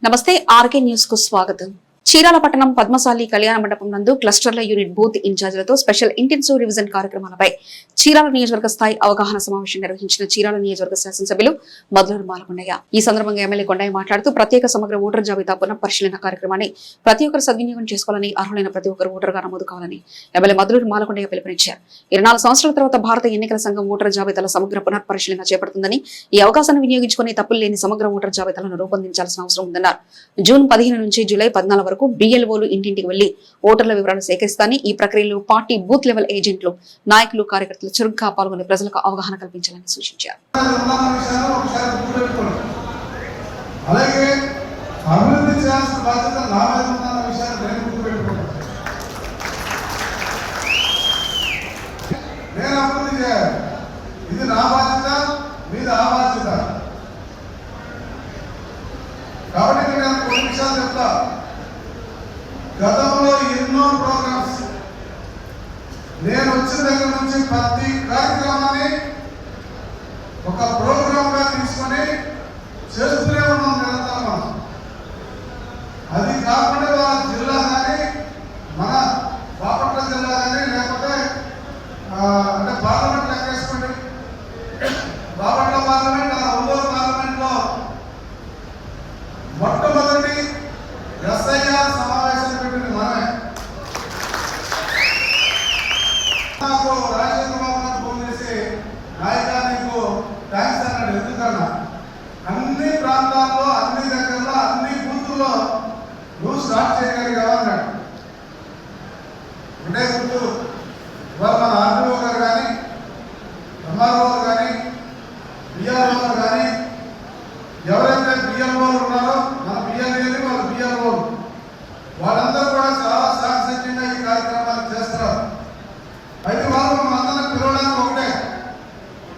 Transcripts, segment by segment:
నమస్తే RK news కు స్వాగతం. చీరాల పట్టణం పద్మశాలి కళ్యాణ మండపం నందు క్లస్టర్ల యూనిట్ బూత్ ఇన్ఛార్జీలతో స్పెషల్ ఇంటెన్సివ్ రివిజన్ కార్యక్రమాలపై చీరాల నియోజకవర్గ స్థాయి అవగాహన సమావేశం నిర్వహించిన చీరాల నియోజకవర్గ శాసనసభ్యులు మధులూరు మాలకొండయ్య. ఈ సందర్భంగా ఎమ్మెల్యే కొండయ్య మాట్లాడుతూ ప్రత్యేక సమగ్ర ఓటర్ జాబితా పునఃపరిశీలన కార్యక్రమాన్ని ప్రతి ఒక్కరు సద్వినియోగం చేసుకోవాలని, అర్హులైన ప్రతి ఒక్కరు ఓటర్గా నమోదు కావాలని ఎమ్మెల్యే మధులూరు మాలకొండయ్య పిలుపునిచ్చారు. 24 సంవత్సరాల తర్వాత భారత ఎన్నికల సంఘం ఓటర్ జాబితాల సమగ్ర పునఃపరిశీలన చేపడుతుందని, ఈ అవకాశాన్ని వినియోగించుకుని తప్పులు లేని సమగ్ర ఓటర్ జాబితాలను రూపొందించాల్సిన అవసరం ఉందన్నారు. జూన్ 15 నుంచి జూలై 14 వరకు BLOలు ఇంటింటికి వెళ్లి ఓటర్ల వివరాలు సేకరిస్తారని, ఈ ప్రక్రియలో పార్టీ బూత్ లెవెల్ ఏజెంట్లు, నాయకులు, కార్యకర్తలు చురుగ్గా పాల్గొని ప్రజలకు అవగాహన కల్పించాలని సూచించారు. గతంలో ఎన్నో ప్రోగ్రామ్స్ నేను వచ్చిన దగ్గర నుంచి ప్రతి కార్యక్రమాన్ని ఒక ప్రోగ్రామ్ గా తీసుకొని చేస్తూనే ఉన్నాం నిరంతరం. అది కాకుండా వాళ్ళ జిల్లా కానీ మన బాపట్ల జిల్లా కానీ లేకపోతే అంటే పార్లమెంట్ లెక్కేసుకోండి, బాపట్ల పార్లమెంట్, ఒంగోలు పార్లమెంట్ లో మొట్టమొదటి SIR సమావేశం పెట్టింది మనమే. నాకు రాజశేఖర బాబు గారు ఫోన్ చేసి, నాయకా నీకు థ్యాంక్స్ అన్నాడు. ఎందుకన్నా అన్ని ప్రాంతాల్లో, అన్ని దగ్గరలో, అన్ని బూతుల్లో నువ్వు స్టార్ట్ చేయగలిగావా అన్నాడు. అంటే గుర్తు ఇవాళ మన RDO గారు కానీ, MRO కానీ, BRO కానీ, ఎవరైతే BLOలు ఉన్నారో మన BLAలు, వాళ్ళ BLOలు, వాళ్ళందరూ కూడా చాలా సాంకేతికంగా ఈ కార్యక్రమాలు చేస్తారు. అయితే వాళ్ళు మనందరినీ పిలవడానికి ఒకటే,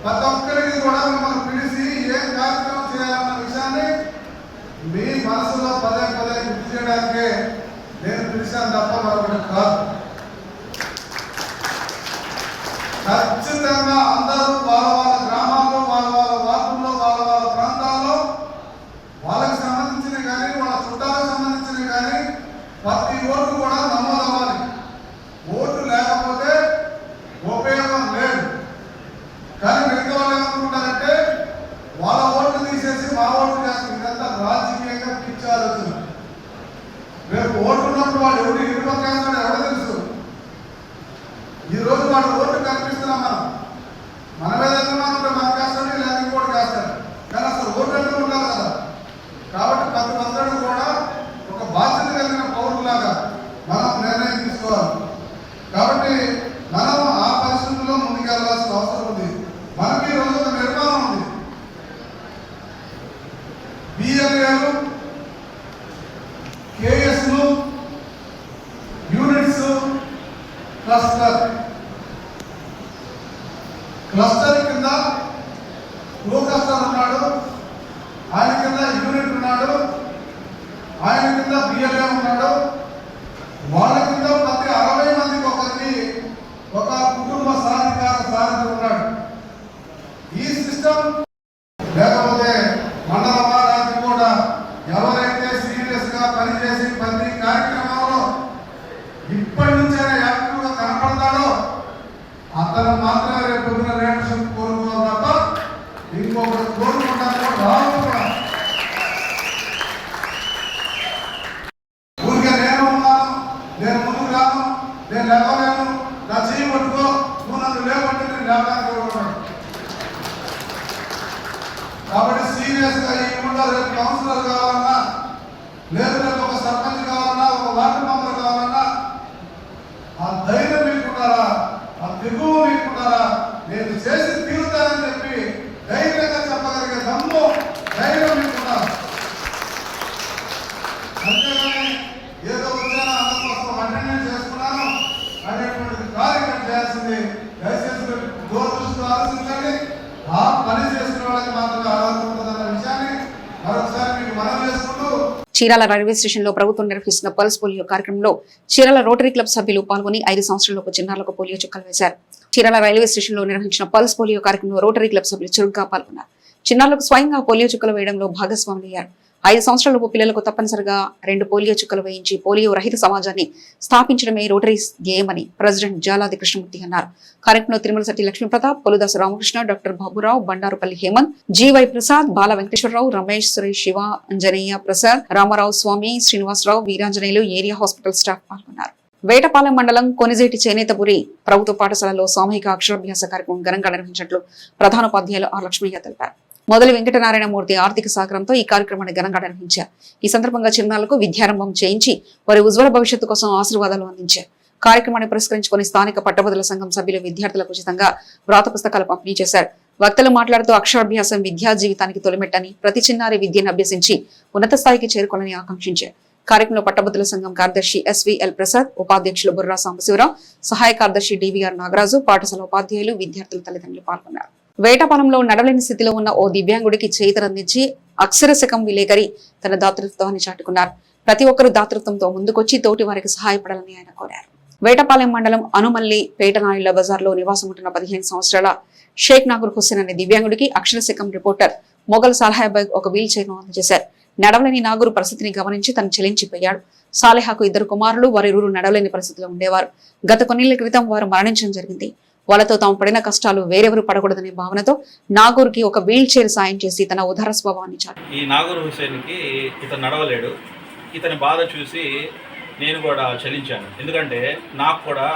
ప్రతి ఒక్కరికి కూడా మిమ్మల్ని పిలిచి ఏం కార్యక్రమం చేయాలన్న విషయాన్ని మీ మనసులో పదే పదే గుర్తు చేయడానికే నేను పిలిచాను తప్ప మరొకటి కాదు. ఖచ్చితంగా అందరూ వాళ్ళ వాళ్ళ గ్రామాల్లో, వాళ్ళ వాళ్ళ వార్డుల్లో, వాళ్ళ వాళ్ళ ప్రాంతాల్లో వాళ్ళకి సంబంధించిన కానీ, వాళ్ళ చుట్టాలకు సంబంధించిన కానీ ప్రతి ఓటు కూడా నమోదు అవ్వాలి. ఓటు లేకపోతే ఉపయోగం లేదు. కానీ మిగతా వాళ్ళు ఏమనుకుంటారంటే వాళ్ళ ఓట్లు తీసేసి మా ఓట్లు చేస్తారు. ఇదంతా రాజకీయంగా పిచ్చి ఆలోచన. రేపు ఓటు ఉన్నప్పుడు వాడు ఎవరు ఇరుపక్కేస్తాడు ఎవడో తెలుసు. ఈరోజు వాడు ఓటు కల్పిస్తున్నాం మన మీద ఉంటే మనకు వేస్తాడు, లేదా ఇంకోటి వేస్తాడు. కానీ అసలు ఓటు అంటే ఉండాలి కదా. కాబట్టి ప్రతి ఒక్కరు కూడా ఒక బాధ్యత కలిగిన పౌరులాగా మనం నిర్ణయం తీసుకోవాలి. కాబట్టి మనం ఆ పరిస్థితుల్లో ముందుకెళ్లాల్సిన అవసరం ఉంది. మనకి ఈ రోజు ఒక నిర్మాణం ఉంది. BLAలు, KSలు, యూనిట్స్, క్లస్టర్ కింద క్లస్టర్ ఉన్నాడు, ఆయన కింద యూనిట్ ఉన్నాడు, ఆయన కింద BLA ఉన్నాడు, వాళ్ళ కింద ప్రతి 60 మందికి ఒకరికి ఒక కుటుంబ సాధికార ఉన్నాడు. ఈ సిస్టమ్ లేకపోతే మండలమా, రాజ్యం కూడా ఎవరైతే సీరియస్ గా పనిచేసి ప్రతి కార్యక్రమంలో ఇప్పటి నుంచైనా యాక్టివ్గా కనపడతాడో అతను మాత్రమే రేపు పొద్దున లీడర్షిప్ కోరుకోవాలి తప్ప ఇంకొకరు కోరుకుంటాను రాదు కూడా. ఊరికే నేను ఉన్నాను, నేను ముందుకు రాను, నేను లేవలేను, నా చెయ్యి పట్టుకో, నువ్వు నన్ను లేవంటే నేను లేవడానికి కోరుకున్నాను. కాబట్టి సీరియస్ గా ఈ ఊళ్ళో రేపు కౌన్సిలర్ కావాలన్నా, లేదు రేపు ఒక సర్పంచ్ కావాలన్నా, ఒక వార్డు మెంబర్ కావాలన్నా ఆ ధైర్యం మీకుంటారా, ఆ దిగువ మీకుంటారా, నేను చేసి తీరుతానని చెప్పి ధైర్యంగా చెప్పగలిగే దమ్ము, ధైర్యం మీకుంటారు. అంతేగాని ఏదో వచ్చానో అందుకోసం అటెండెన్స్ చేసుకున్నాను అనేటువంటి కార్యక్రమం చేయాల్సింది దయచేసి దూరదృష్టితో ఆలోచించండి. ఆ పని చేసుకునే వాళ్ళకి మాత్రమే అర్హత ఉంటుందన్న విషయాన్ని మరొకసారి మీకు మనవి చేసుకుంటూ, చీరాల రైల్వే స్టేషన్ లో ప్రభుత్వం నిర్వహిస్తున్న పల్స్ పోలియో కార్యక్రమంలో చీరాల రోటరీ క్లబ్ సభ్యులు పాల్గొని 5 సంవత్సరాలలోపు చిన్నారులకు పోలియో చుక్కలు వేశారు. చీరాల రైల్వే స్టేషన్ లో నిర్వహించిన పల్స్ పోలియో కార్యక్రమంలో రోటరీ క్లబ్ సభ్యులు చురుగ్గా పాల్గొన్నారు. చిన్నారులకు స్వయంగా పోలియో చుక్కలు వేయడంలో భాగస్వాములయ్యారు. 5 సంవత్సరాలలోపు పిల్లలకు తప్పనిసరిగా 2 పోలియో చుక్కలు వేయించి పోలియో రహిత సమాజాన్ని స్థాపించడమే రోటరీస్ ధ్యేయమని ప్రెసిడెంట్ జాలాది కృష్ణమూర్తి అన్నారు. కార్యక్రమంలో Tirumalasetty Lakshmiprathap, Poludasu Ramakrishna, doctor Baburao, Bandarupalli Hemanth, G Y Prasad, Bala Venkateswararao, Ramesh, Suresh, Siva, Anjaneya Prasad, Ramarao Swamy, Srinivasarao, Veeranjaneyulu, area hospital staff పాల్గొన్నారు. వేటపాలెం మండలం కొనిజేటి చేనేతపురి ప్రభుత్వ పాఠశాలలో సామూహిక అక్షరాభ్యాస కార్యక్రమం ఘనంగా నిర్వహించినట్లు ప్రధానోపాధ్యాయులు ఆర్ లక్ష్మయ్య తెలిపారు. మొదలు వెంకటనారాయణమూర్తి ఆర్థిక సహకారంతో ఈ కార్యక్రమాన్ని ఘనంగా నిర్వహించారు. ఈ సందర్భంగా చిన్నారులకు విద్యారంభం చేయించి వారి ఉజ్వల భవిష్యత్తు కోసం ఆశీర్వాదాలు అందించారు. కార్యక్రమాన్ని పురస్కరించుకుని స్థానిక పట్టభద్రుల సంఘం సభ్యులు విద్యార్థులకు ఉచితంగా వ్రాత పుస్తకాలు పంపిణీ చేశారు. వక్తలు మాట్లాడుతూ అక్షరాభ్యాసం విద్యా జీవితానికి తొలిమెట్టని, ప్రతి చిన్నారి విద్యను అభ్యసించి ఉన్నత స్థాయికి చేరుకోవాలని ఆకాంక్షించారు. కార్యక్రమంలో పట్టభద్రుల సంఘం కార్యదర్శి ఎస్వీఎల్ ప్రసాద్, ఉపాధ్యక్షులు బుర్రా సాంబశివరావు, సహాయ కార్యదర్శి డివిఆర్ నాగరాజు, పాఠశాల ఉపాధ్యాయులు, విద్యార్థుల తల్లిదండ్రులు పాల్గొన్నారు. వేటపాలెంలో నడవలేని స్థితిలో ఉన్న ఓ దివ్యాంగుడికి చేతనందించి అక్షరశకం విలేకరి తన దాతృత్వాన్ని చాటుకున్నారు. ప్రతి ఒక్కరూ దాతృత్వంతో ముందుకొచ్చి తోటి వారికి సహాయపడాలని ఆయన కోరారు. వేటపాలెం మండలం అనుమల్లి పేటనాయుళ్ల బజార్లో నివాసం ఉంటున్న 15 సంవత్సరాల షేక్ నాగూర్ హుస్సేన్ అనే దివ్యాంగుడికి అక్షరశకం రిపోర్టర్ మొఘల్ సాలహాబాగ్ ఒక వీల్ చైర్ను అందజేశారు. నడవలేని నాగూరు పరిస్థితిని గమనించి తను చెలించిపోయాడు. సాలెహాకు 2 కుమారులు, వారిరువురు నడవలేని పరిస్థితిలో ఉండేవారు. గత కొన్నేళ్ల క్రితం వారు మరణించడం జరిగింది. వాళ్ళతో తాము పడిన కష్టాలు వేరెవరు పడకూడదనే భావనతో నాగూర్కి ఒక వీల్ చైర్ సాయం చేసి తన ఉదార స్వభావాన్ని చాటు. ఈ నాగూర్ హుస్సేన్కి ఇతను నడవలేడు. ఇతని బాధ చూసి నేను కూడా చలించాను. ఎందుకంటే నాకు కూడా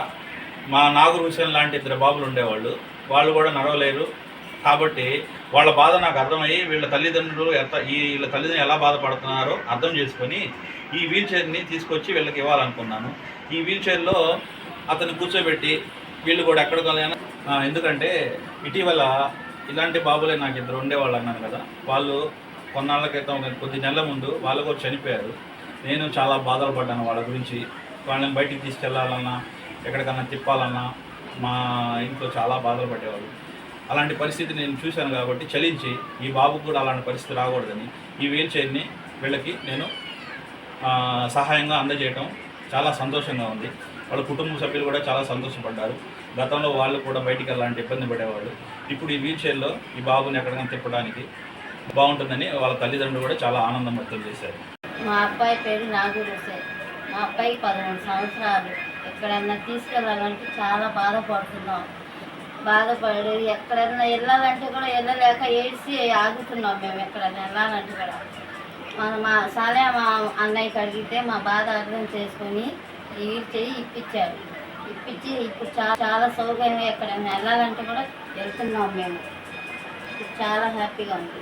మా నాగూర్ హుస్సేన్ లాంటి 2 బాబులు ఉండేవాళ్ళు. వాళ్ళు కూడా నడవలేరు. కాబట్టి వాళ్ళ బాధ నాకు అర్థమయ్యి వీళ్ళ తల్లిదండ్రులు ఎలా బాధపడుతున్నారో అర్థం చేసుకొని ఈ వీల్ చైర్ని తీసుకొచ్చి వీళ్ళకి ఇవ్వాలనుకున్నాను. ఈ వీల్ చైర్లో అతను కూర్చోబెట్టి వీళ్ళు కూడా ఎక్కడికైనా, ఎందుకంటే ఇటీవల ఇలాంటి బాబులే నాకు 2 ఉండేవాళ్ళు అన్నాను కదా, వాళ్ళు కొన్నాళ్ళ క్రితం కొద్ది నెలల ముందు వాళ్ళు కూడా చనిపోయారు. నేను చాలా బాధలు పడ్డాను వాళ్ళ గురించి. వాళ్ళని బయటికి తీసుకెళ్లాలన్నా, ఎక్కడికన్నా తిప్పాలన్నా మా ఇంట్లో చాలా బాధలు పడేవాళ్ళు. అలాంటి పరిస్థితి నేను చూశాను కాబట్టి చలించి ఈ బాబుకు కూడా అలాంటి పరిస్థితి రాకూడదని ఈ వీల్ చైర్ని వీళ్ళకి నేను సహాయంగా అందజేయటం చాలా సంతోషంగా ఉంది. వాళ్ళ కుటుంబ సభ్యులు కూడా చాలా సంతోషపడ్డారు. గతంలో వాళ్ళు కూడా బయటికి అలాంటి ఇబ్బంది పడేవాళ్ళు. ఇప్పుడు ఈ వీల్ చైర్లో ఈ బాబుని ఎక్కడికైనా తిప్పడానికి బాగుంటుందని వాళ్ళ తల్లిదండ్రులు కూడా చాలా ఆనందం వ్యక్తం చేశారు. మా అబ్బాయి పేరు నాగూర్ హుస్సేన్. మా అబ్బాయికి 13 సంవత్సరాలు. ఎక్కడన్నా తీసుకెళ్ళాలంటే చాలా బాధపడుతున్నాం. బాధపడి ఎక్కడైనా వెళ్ళాలంటే కూడా వెళ్ళలేక ఏడ్చి ఆగుతున్నాం. మేము ఎక్కడైనా వెళ్ళాలంటే కూడా మా అన్నయ్యకి అడిగితే మా బాధ అర్థం చేసుకొని ఇప్పించారు. ఇప్పించి ఇప్పుడు చాలా సౌకర్యంగా ఎక్కడైనా వెళ్ళాలంటే కూడా వెళ్తున్నాం. మేము చాలా హ్యాపీగా ఉంది.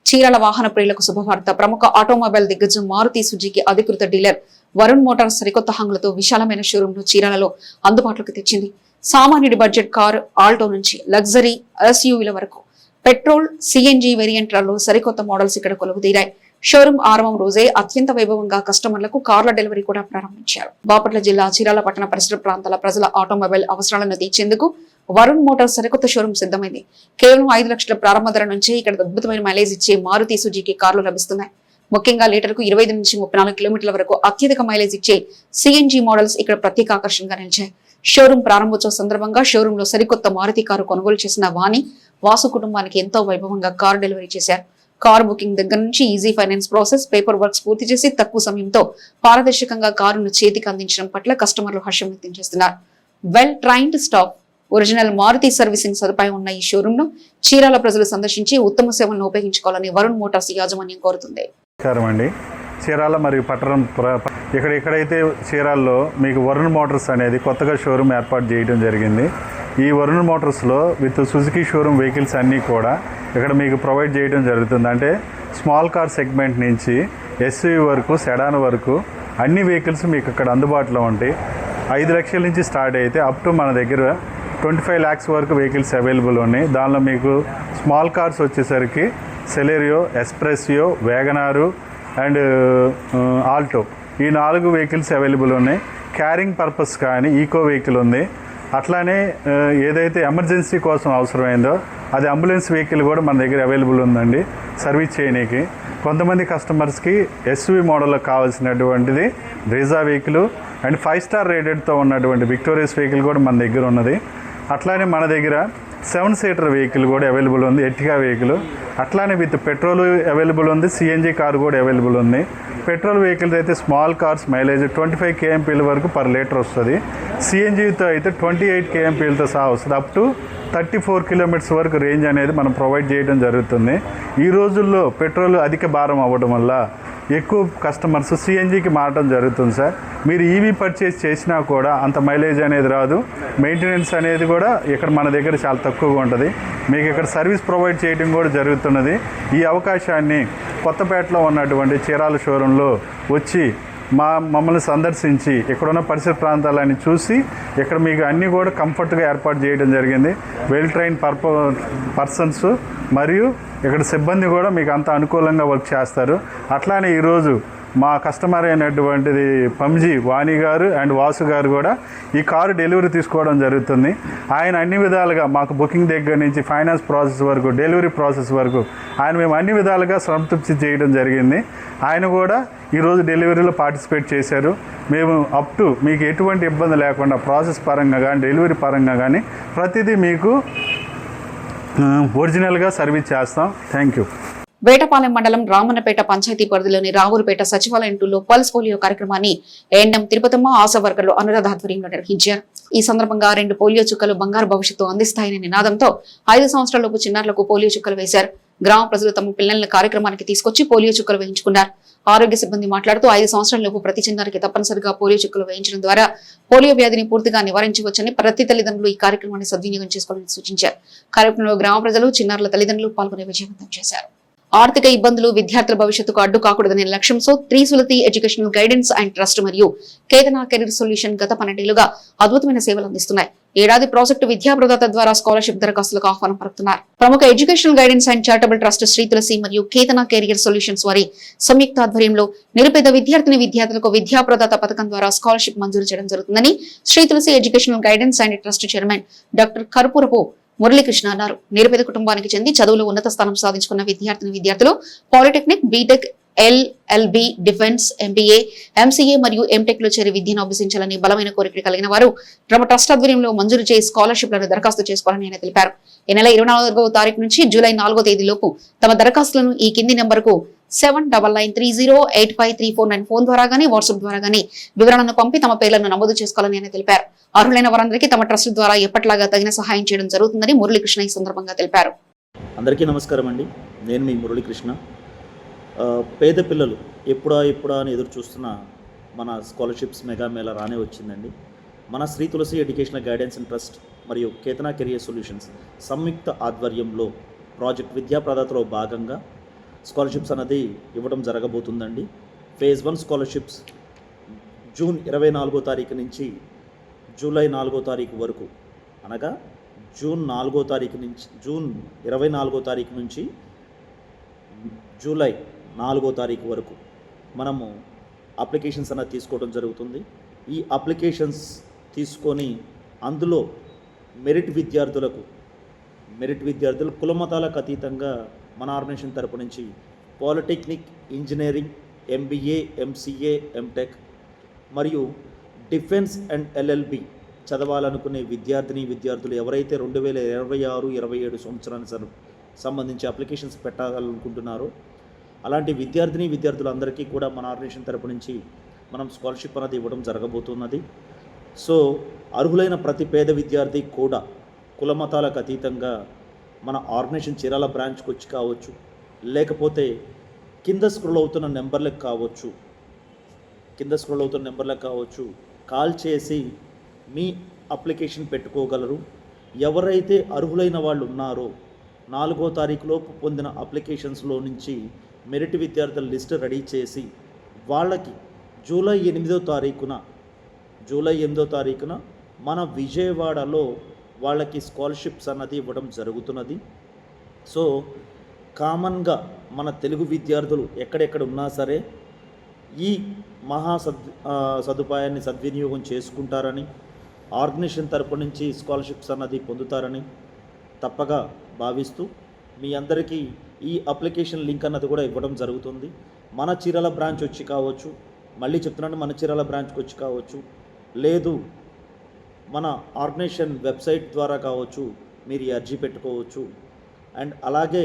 చీరాల వాహన ప్రియులకు శుభవార్త. ప్రముఖ ఆటోమొబైల్ దిగ్గజం మారుతి సుజుకి అధికృత డీలర్ వరుణ్ మోటార్స్ సరికొత్త హంగులతో విశాలమైన షోరూమ్ ను చీరాలలో అందుబాటులోకి తెచ్చింది. సామాన్యుడి బడ్జెట్ కారు ఆల్టో నుంచి లగ్జరీ ఎస్యూవీల వరకు పెట్రోల్, సిఎన్జి వేరియంట్లలో సరికొత్త మోడల్స్ ఇక్కడ కొలువుదీరాయి. షోరూమ్ ఆరంభం రోజే అత్యంత వైభవంగా కస్టమర్లకు కార్ల డెలివరీ కూడా ప్రారంభించారు. బాపట్ల జిల్లా చీరాల పట్టణ పరిసర ప్రాంతాల ప్రజల ఆటోమొబైల్ అవసరాలను తీర్చేందుకు వరుణ్ మోటార్స్ సరికొత్త షోరూమ్ సిద్ధమైంది. కేవలం 5 లక్షల ప్రారంభ ధర నుంచే ఇక్కడ అద్భుతమైన మైలేజ్ ఇచ్చే మారుతి సుజుకి కార్లు లభిస్తున్నాయి. ముఖ్యంగా లీటర్కు 25 నుంచి 34 కిలోమీటర్ల వరకు అత్యధిక మైలేజ్ ఇచ్చే సిఎన్జి మోడల్స్ ఇక్కడ ప్రత్యేక ఆకర్షణగా నిలిచాయి. షోరూమ్ ప్రారంభోత్సవ సందర్భంగా షోరూమ్ లో సరికొత్త మారుతి కారు కొనుగోలు చేసిన వాణి వాసు కుటుంబానికి ఎంతో వైభవంగా కారు డెలివరీ చేశారు. కారు బుకింగ్ దగ్గర నుంచి easy finance process, paper works పూర్తి చేసి తక్కువ సమయంతో పారదర్శకంగా కారును చేతికి అందించడం పట్ల కస్టమర్లు హర్షం వ్యక్తం చేస్తున్నారు. Well trained staff, original Maruti servicing సదుపాయం ఉన్న ఈ షోరూమ్ ను చీరాల ప్రజలు సందర్శించి ఉత్తమ సేవలను ఉపయోగించుకోవాలని వరుణ్ మోటార్స్ యాజమాన్యం కోరుతుంది. చీరాల మరియు పట్టణం ఎక్కడైతే చీరాల్లో మీకు వరుణ్ మోటార్స్ అనేది కొత్తగా షోరూమ్ ఏర్పాటు చేయడం జరిగింది. ఈ వరుణ్ మోటార్స్లో విత్ సుజుకి షోరూమ్ వెహికల్స్ అన్నీ కూడా ఇక్కడ మీకు ప్రొవైడ్ చేయడం జరుగుతుంది. అంటే స్మాల్ కార్ సెగ్మెంట్ నుంచి ఎస్యూవీ వరకు, సెడాన్ వరకు అన్ని వెహికల్స్ మీకు ఇక్కడ అందుబాటులో ఉంటాయి. 5 లక్షల నుంచి స్టార్ట్ అయితే అప్ టు మన దగ్గర 25 lakhs వరకు వెహికల్స్ అవైలబుల్ ఉన్నాయి. దానిలో మీకు స్మాల్ కార్స్ వచ్చేసరికి సెలెరియో, ఎస్ప్రెసియో, వేగనారు అండ్ ఆల్టో, ఈ 4 వెహికల్స్ అవైలబుల్ ఉన్నాయి. క్యారింగ్ పర్పస్ కానీ ఈకో వెహికల్ ఉంది. అట్లానే ఏదైతే ఎమర్జెన్సీ కోసం అవసరమైందో అది అంబులెన్స్ వెహికల్ కూడా మన దగ్గర అవైలబుల్ ఉందండి సర్వీస్ చేయడానికి. కొంతమంది కస్టమర్స్కి ఎస్యూవీ మోడల్లో కావాల్సినటువంటిది బ్రీజా వెహికల్ అండ్ 5 స్టార్ రేటెడ్తో ఉన్నటువంటి విక్టోరియస్ వెహికల్ కూడా మన దగ్గర ఉన్నది. అట్లానే మన దగ్గర 7 సీటర్ వెహికల్ కూడా అవైలబుల్ ఉంది, ఎర్టిగా వెహికల్. అట్లానే విత్ పెట్రోల్ అవైలబుల్ ఉంది, సిఎన్జి కార్ కూడా అవైలబుల్ ఉంది. పెట్రోల్ వెహికల్స్ అయితే స్మాల్ కార్స్ మైలేజ్ 25 kmpల వరకు పర్ లీటర్ వస్తుంది. సిఎన్జితో అయితే 28 kmpలతో సహా వస్తుంది. అప్ టు 34 kilometers వరకు రేంజ్ అనేది మనం ప్రొవైడ్ చేయడం జరుగుతుంది. ఈ రోజుల్లో పెట్రోల్ అధిక భారం అవ్వడం వల్ల ఎక్కువ కస్టమర్స్ సిఎన్జికి మారడం జరుగుతుంది సార్. మీరు ఈవీ పర్చేస్ చేసినా కూడా అంత మైలేజ్ అనేది రాదు, మెయింటెనెన్స్ అనేది కూడా ఇక్కడ మన దగ్గర చాలా తక్కువగా ఉంటుంది. మీకు ఇక్కడ సర్వీస్ ప్రొవైడ్ చేయడం కూడా జరుగుతున్నది. ఈ అవకాశాన్ని కొత్తపేటలో ఉన్నటువంటి చీరాల షోరూంలో వచ్చి మమ్మల్ని సందర్శించి ఇక్కడున్న పరిసర ప్రాంతాలన్నీ చూసి ఇక్కడ మీకు అన్నీ కూడా కంఫర్ట్గా ఏర్పాటు చేయడం జరిగింది. వెల్ ట్రైన్ పర్సన్స్ మరియు ఇక్కడ సిబ్బంది కూడా మీకు అంత అనుకూలంగా వర్క్ చేస్తారు. అట్లానే ఈరోజు మా కస్టమర్ అయినటువంటిది పంజీ వాణి గారు అండ్ వాసు గారు కూడా ఈ కారు డెలివరీ తీసుకోవడం జరుగుతుంది. ఆయన అన్ని విధాలుగా మాకు బుకింగ్ దగ్గర నుంచి ఫైనాన్స్ ప్రాసెస్ వరకు, డెలివరీ ప్రాసెస్ వరకు ఆయన మేము అన్ని విధాలుగా సంతృప్తి చేయడం జరిగింది. ఆయన కూడా ఈరోజు డెలివరీలో పార్టిసిపేట్ చేశారు. మేము అప్ టు మీకు ఎటువంటి ఇబ్బంది లేకుండా ప్రాసెస్ పరంగా కానీ డెలివరీ పరంగా కానీ ప్రతిదీ మీకు ఒరిజినల్గా సర్వీస్ చేస్తాం. Thank you. వేటపాలెం మండలం రామన్నపేట పంచాయతీ పరిధిలోని రావులపేట సచివాలయం 2లో పల్స్ పోలియో కార్యక్రమాన్ని ఏఎన్ఎం తిరుపతమ్మ ఆశా వర్కర్లు అనురాధ ఆధ్వర్యంలో నిర్వహించారు. ఈ సందర్భంగా 2 పోలియో చుక్కలు బంగారు భవిష్యత్తు అందిస్తాయనే నినాదంతో 5 సంవత్సరాలలోపు చిన్నారులకు పోలియో చుక్కలు వేశారు. గ్రామ ప్రజలు తమ పిల్లలను కార్యక్రమానికి తీసుకొచ్చి పోలియో చుక్కలు వేయించుకున్నారు. ఆరోగ్య సిబ్బంది మాట్లాడుతూ 5 సంవత్సరాలలోపు ప్రతి చిన్నారికి తప్పనిసరిగా పోలియో చుక్కలు వేయించడం ద్వారా పోలియో వ్యాధిని పూర్తిగా నివారించవచ్చని ప్రతి తల్లిదండ్రులు ఈ కార్యక్రమాన్ని సద్వినియోగం చేసుకోవాలని సూచించారు. కార్యక్రమంలో గ్రామ ప్రజలు, చిన్నారుల తల్లిదండ్రులు పాల్గొని విజయవంతం చేశారు. ఆర్థిక ఇబ్బందులు విద్యార్థుల భవిష్యత్తుకు అడ్డు కాకూడదనే లక్ష్యంతో త్రిశూలతి ఎడ్యుకేషనల్ గైడెన్స్ అండ్ ట్రస్ట్ మరియు కేతన కెరీర్ సొల్యూషన్ గత 12 ఏళ్లుగా అద్భుతమైన సేవలు అందిస్తున్నాయి. ఏడాది ప్రాజెక్టు విద్యా ప్రదాత ద్వారా స్కాలర్షిప్ దరఖాస్తులకు ఆహ్వానం పలుకుతున్నారు. ప్రముఖ educational guidance and charitable trust Shri Tulasi మరియు కేతన కెరీర్ సొల్యూషన్స్ వారి సంయుక్త ఆధ్వర్యంలో నిరుపేద విద్యార్థులకు విద్యా ప్రదాత పథకం ద్వారా స్కాలర్షిప్ మంజూరు చేయడం జరుగుతుందని Shri Tulasi educational guidance and trust chairman doctor Karpurapu Muralikrishna అన్నారు. నిరుపేద కుటుంబానికి చెంది చదువులో ఉన్నత స్థానం సాధించుకున్న విద్యార్థులు polytechnic, BTech, LLB, defence, MBA, MCA మరియు ఎంటెక్ లో చేరి విద్యను అభ్యసించాలని బలమైన కోరిక కలిగిన వారు తమ ట్రస్ట్ ఆధ్వర్యంలో మంజూరు చేసి స్కాలర్షిప్లను దరఖాస్తు చేసుకోవాలని ఆయన తెలిపారు. ఈ నెల 24వ తారీఖు నుంచి జూలై 4వ తేదీలోపు తమ దరఖాస్తులను ఈ కింది నెంబర్కు 7993085349 ఫోన్ ద్వారా గానీ వాట్సాప్ ద్వారా గానీ వివరాలను పంపి తమ పేర్లను నమోదు చేసుకోవాలని ఆయన తెలిపారు. అర్హులైన వారందరికీ తమ ట్రస్ట్ ద్వారా ఎప్పటిలాగా తగిన సహాయం చేయడం జరుగుతుందని మురళీకృష్ణ ఈ సందర్భంగా తెలిపారు. అందరికీ నమస్కారం అండి. నేను మీ మురళీకృష్ణ. పేద పిల్లలు ఎప్పుడా అని ఎదురు చూస్తున్న మన స్కాలర్షిప్స్ మెగా మేళా రానే వచ్చిందండి. మన Shri Tulasi educational guidance and trust మరియు కేతన కెరియర్ సొల్యూషన్స్ సంయుక్త ఆధ్వర్యంలో ప్రాజెక్ట్ విద్యా ప్రదాతలో భాగంగా స్కాలర్షిప్స్ అనేది ఇవ్వడం జరగబోతుందండి. ఫేజ్ 1 స్కాలర్షిప్స్ జూన్ 24వ తారీఖు నుంచి జూలై 4వ తారీఖు వరకు, అనగా జూన్ 24వ తారీఖు నుంచి జూలై 4వ తారీఖు వరకు మనము అప్లికేషన్స్ అనేది తీసుకోవడం జరుగుతుంది. ఈ అప్లికేషన్స్ తీసుకొని అందులో మెరిట్ విద్యార్థులు కులమతాలకు అతీతంగా మన ఆర్గనైజేషన్ తరపు నుంచి polytechnic, engineering, MBA, MCA, MTech మరియు డిఫెన్స్ అండ్ ఎల్ఎల్బి చదవాలనుకునే విద్యార్థులు ఎవరైతే 2026-27 సంవత్సరానికి సంబంధించి అప్లికేషన్స్ పెట్టాలనుకుంటున్నారో అలాంటి విద్యార్థులందరికీ కూడా మన ఆర్గనైజేషన్ తరపు నుంచి మనం స్కాలర్షిప్ అనేది ఇవ్వడం జరగబోతున్నది. సో అర్హులైన ప్రతి పేద విద్యార్థి కూడా కులమతాలకు అతీతంగా మన ఆర్గనైజేషన్ చీరాల బ్రాంచ్కి వచ్చి కావచ్చు, లేకపోతే కింద స్క్రోల్ అవుతున్న నెంబర్లకు కావచ్చు కాల్ చేసి మీ అప్లికేషన్ పెట్టుకోగలరు. ఎవరైతే అర్హులైన వాళ్ళు ఉన్నారో 4వ తారీఖులోపు పొందిన అప్లికేషన్స్లో నుంచి మెరిట్ విద్యార్థుల లిస్ట్ రెడీ చేసి వాళ్ళకి జూలై 8వ తారీఖున మన విజయవాడలో వాళ్ళకి స్కాలర్షిప్స్ అన్నది ఇవ్వడం జరుగుతున్నది. సో కామన్గా మన తెలుగు విద్యార్థులు ఎక్కడెక్కడ ఉన్నా సరే ఈ సదుపాయాన్ని సద్వినియోగం చేసుకుంటారని, ఆర్గనైజేషన్ తరపు నుంచి స్కాలర్షిప్స్ అన్నది పొందుతారని తప్పగా భావిస్తూ మీ అందరికీ ఈ అప్లికేషన్ లింక్ అన్నది కూడా ఇవ్వడం జరుగుతుంది. మన చీరాల బ్రాంచ్ వచ్చి కావచ్చు, మళ్ళీ చెప్తున్నాను, మన చీరాల బ్రాంచ్కి వచ్చి కావచ్చు, లేదు మన ఆర్గనైజేషన్ వెబ్సైట్ ద్వారా కావచ్చు, మీరు ఈ అర్జీ పెట్టుకోవచ్చు. అండ్ అలాగే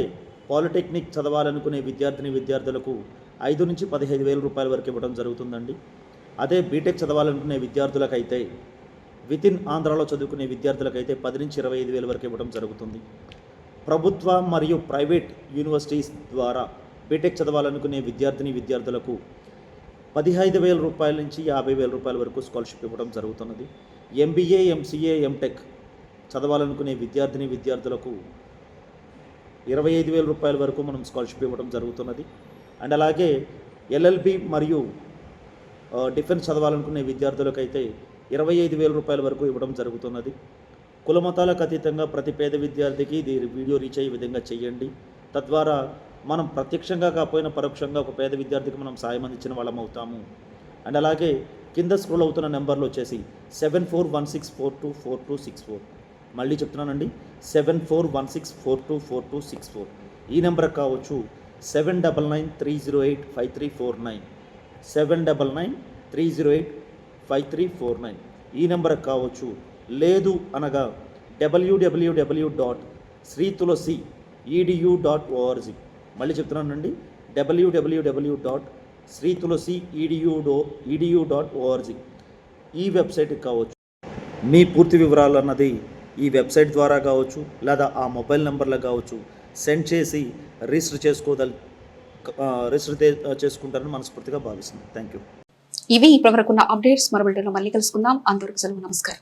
పాలిటెక్నిక్ చదవాలనుకునే విద్యార్థులకు 5 నుంచి 15,000 రూపాయల వరకు ఇవ్వడం జరుగుతుందండి. అదే బీటెక్ చదవాలనుకునే విద్యార్థులకైతే వితిన్ ఆంధ్రాలో చదువుకునే విద్యార్థులకైతే 10 నుంచి 25,000 వరకు ఇవ్వడం జరుగుతుంది. ప్రభుత్వ మరియు ప్రైవేట్ యూనివర్సిటీస్ ద్వారా బీటెక్ చదవాలనుకునే విద్యార్థులకు 15,000 రూపాయల నుంచి 50,000 రూపాయల వరకు స్కాలర్షిప్ ఇవ్వడం జరుగుతున్నది. ఎంబీఏ, ఎంసీఏ, ఎంటెక్ చదవాలనుకునే విద్యార్థులకు 25,000 రూపాయల వరకు మనం స్కాలర్షిప్ ఇవ్వడం జరుగుతున్నది. అండ్ అలాగే ఎల్ఎల్బి మరియు డిఫెన్స్ చదవాలనుకునే విద్యార్థులకైతే 25,000 రూపాయల వరకు ఇవ్వడం జరుగుతున్నది. కులమతాలకు అతీతంగా ప్రతి పేద విద్యార్థికి ఇది వీడియో రీచ్ అయ్యే విధంగా చేయండి. తద్వారా మనం ప్రత్యక్షంగా కాకపోయినా పరోక్షంగా ఒక పేద విద్యార్థికి మనం సాయం అందించిన వాళ్ళం అవుతాము. అండ్ అలాగే కింద స్క్రోల్ అవుతున్న నెంబర్లు వచ్చేసి 7416424264. మళ్ళీ చెప్తున్నానండి, 7416424264. ఈ నెంబర్ కావచ్చు. 7993085349 7993085349 ఈ నెంబర్ కావచ్చు. లేదు అనగా www.sritulasi.edu.org. మళ్ళీ చెప్తున్నానండి, www.sritulasi.edu.org ఈ వెబ్సైట్కి కావచ్చు. మీ పూర్తి వివరాలు అన్నది ఈ వెబ్సైట్ ద్వారా కావచ్చు, లేదా ఆ మొబైల్ నెంబర్లో కావచ్చు సెండ్ చేసి రిజిస్టర్ చేసుకుంటారని మనస్ఫూర్తిగా భావిస్తున్నాను. Thank you. ఇవి ఇప్పటివరకున్న అప్డేట్స్. మరో వీడియోలో మళ్ళీ కలుసుకుందాం. అంతవరకు సెలవు. నమస్కారం.